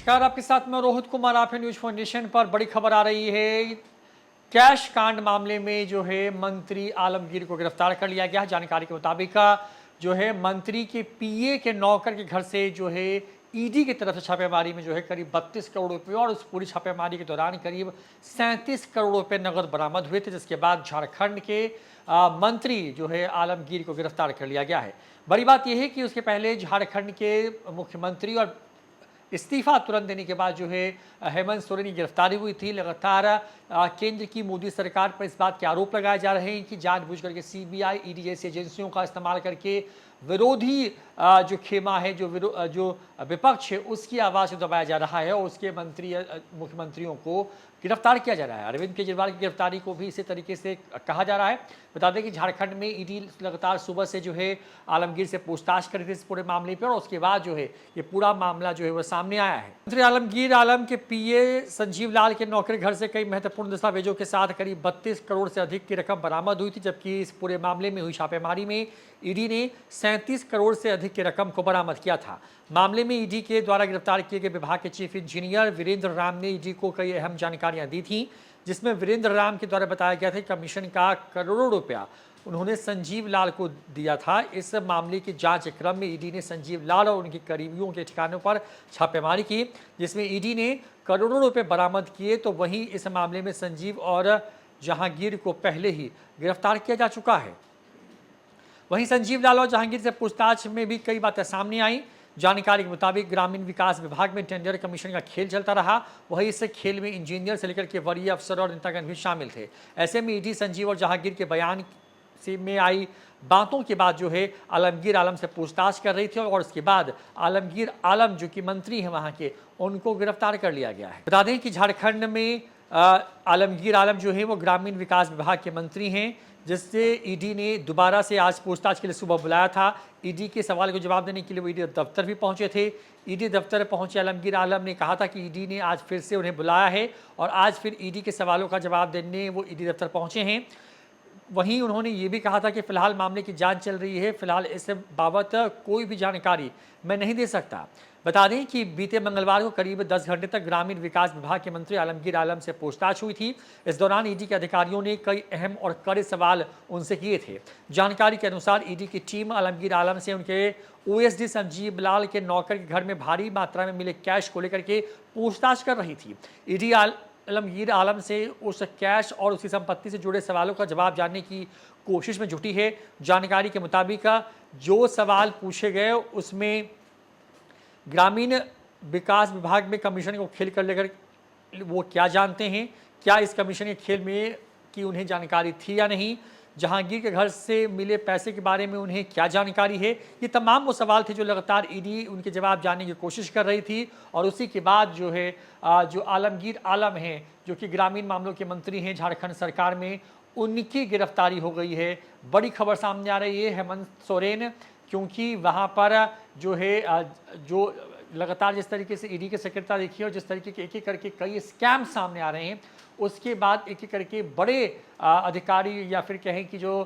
नमस्कार, आपके साथ मैं रोहित कुमार। आप है न्यूज फाउंडेशन पर। बड़ी खबर आ रही है, कैश कांड मामले में जो है मंत्री आलमगीर को गिरफ्तार कर लिया गया। जानकारी के मुताबिक जो है मंत्री के पीए के नौकर के घर से जो है ईडी की तरफ से छापेमारी में जो है करीब 32 करोड़ रुपए और उस पूरी छापेमारी के दौरान करीब 37 करोड़ रुपए नगद बरामद हुए थे, जिसके बाद झारखंड के मंत्री जो है आलमगीर को गिरफ्तार कर लिया गया है। बड़ी बात यह है कि उसके पहले झारखंड के मुख्यमंत्री और इस्तीफा तुरंत देने के बाद जो है हेमंत सोरेन की गिरफ्तारी हुई थी। लगातार केंद्र की मोदी सरकार पर इस बात के आरोप लगाए जा रहे हैं कि जानबूझ करके सीबीआई, ईडी जैसी एजेंसियों का इस्तेमाल करके विरोधी जो खेमा है, जो विपक्ष है, उसकी आवाज़ को दबाया जा रहा है और उसके मुख्यमंत्रियों को गिरफ्तार किया जा रहा है। अरविंद केजरीवाल की गिरफ्तारी को भी इसी तरीके से कहा जा रहा है। बता दें कि झारखंड में ईडी लगातार सुबह से जो है आलमगीर से पूछताछ कर रही थी इस पूरे मामले पर और उसके बाद जो है ये पूरा मामला जो है वो सामने आया है। मंत्री आलमगीर आलम के पीए संजीव लाल के नौकर घर से कई महत्वपूर्ण दस्तावेजों के साथ करीब 32 करोड़ से अधिक की रकम बरामद हुई थी, जबकि इस पूरे मामले में हुई छापेमारी में ईडी ने 37 करोड़ से अधिक की रकम को बरामद किया था। मामले में ईडी के द्वारा गिरफ्तार किए गए विभाग के चीफ इंजीनियर वीरेंद्र राम ने ईडी को कई अहम जानकारियां दी थी, जिसमें वीरेंद्र राम के द्वारा बताया गया था कि कमीशन का करोड़ों रुपया उन्होंने संजीव लाल को दिया था। इस मामले की जांच के क्रम में ईडी ने संजीव लाल और उनके करीबियों के ठिकानों पर छापेमारी की, जिसमें ईडी ने करोड़ों रुपए बरामद किए। तो वहीं इस मामले में संजीव और जहांगीर को पहले ही गिरफ्तार किया जा चुका है। वहीं संजीव लाल और जहांगीर से पूछताछ में भी कई बातें सामने आई। जानकारी के मुताबिक ग्रामीण विकास विभाग में टेंडर कमीशन का खेल चलता रहा। वहीं इस खेल में इंजीनियर से लेकर के वरीय अफसर और नेतागण भी शामिल थे। ऐसे में ईडी संजीव और जहांगीर के बयान में आई बातों के बाद जो है आलमगीर आलम से पूछताछ कर रही थी और उसके बाद आलमगीर आलम जो कि मंत्री हैं वहां के, उनको गिरफ्तार कर लिया गया है। बता दें कि झारखंड में आलमगीर आलम जो है वो ग्रामीण विकास विभाग के मंत्री हैं, जिससे ईडी ने दोबारा से आज पूछताछ के लिए सुबह बुलाया था। ईडी के सवाल को जवाब देने के लिए वो ईडी दफ्तर भी पहुंचे थे। ईडी दफ्तर पहुंचे आलमगीर आलम ने कहा था कि ईडी ने आज फिर से उन्हें बुलाया है और आज फिर ईडी के सवालों का जवाब देने वो ईडी दफ्तर पहुंचे हैं। वहीं उन्होंने ये भी कहा था कि फिलहाल मामले की जांच चल रही है, फिलहाल इस बाबत कोई भी जानकारी मैं नहीं दे सकता। बता दें कि बीते मंगलवार को करीब 10 घंटे तक ग्रामीण विकास विभाग के मंत्री आलमगीर आलम से पूछताछ हुई थी। इस दौरान ईडी के अधिकारियों ने कई अहम और कड़े सवाल उनसे किए थे। जानकारी के अनुसार ईडी की टीम आलमगीर आलम से उनके ओएसडी संजीव लाल के नौकर के घर में भारी मात्रा में मिले कैश को लेकर के पूछताछ कर रही थी। ईडी आलमगीर आलम से उस कैश और उसकी संपत्ति से जुड़े सवालों का जवाब जानने की कोशिश में जुटी है। जानकारी के मुताबिक जो सवाल पूछे गए उसमें ग्रामीण विकास विभाग में कमीशन को खेल कर लेकर वो क्या जानते हैं, क्या इस कमीशन के खेल में की उन्हें जानकारी थी या नहीं, जहांगीर के घर से मिले पैसे के बारे में उन्हें क्या जानकारी है। ये तमाम वो सवाल थे जो लगातार ईडी उनके जवाब जानने की कोशिश कर रही थी और उसी के बाद जो है जो आलमगीर आलम हैं, जो कि ग्रामीण मामलों के मंत्री हैं झारखंड सरकार में, उनकी गिरफ्तारी हो गई है। बड़ी खबर सामने आ रही है हेमंत सोरेन, क्योंकि वहाँ पर जो है जो लगातार जिस तरीके से ईडी की सक्रियता देखी और जिस तरीके के एक करके कई स्कैम सामने आ रहे हैं, उसके बाद एक करके बड़े अधिकारी या फिर कहें कि जो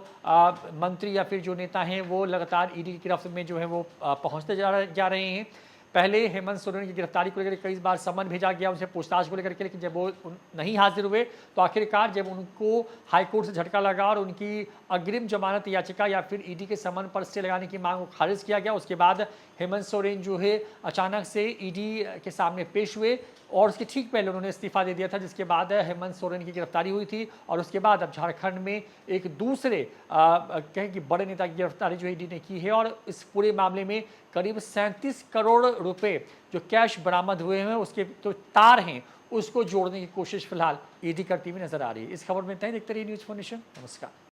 मंत्री या फिर जो नेता हैं वो लगातार ईडी की गिरफ्त में जो है वो पहुँचते जा रहे हैं। पहले हेमंत सोरेन की गिरफ्तारी को लेकर कई बार समन भेजा गया उनसे पूछताछ को लेकर के, लेकिन जब वो नहीं हाजिर हुए तो आखिरकार जब उनको हाईकोर्ट से झटका लगा और उनकी अग्रिम जमानत याचिका या फिर ईडी के समन पर स्टे लगाने की मांग को खारिज किया गया, उसके बाद हेमंत सोरेन जो है अचानक से ईडी के सामने पेश हुए और उसके ठीक पहले उन्होंने इस्तीफा दे दिया था, जिसके बाद हेमंत सोरेन की गिरफ्तारी हुई थी। और उसके बाद अब झारखंड में एक दूसरे कहें कि बड़े नेता की गिरफ्तारी जो ईडी ने की है और इस पूरे मामले में करीब 37 करोड़ रुपए जो कैश बरामद हुए हैं, उसके जो तार हैं उसको जोड़ने की कोशिश फिलहाल ईडी करती हुई नजर आ रही है। इस खबर में इतना ही। देखते रहिए न्यूज फाउंडेशन। नमस्कार।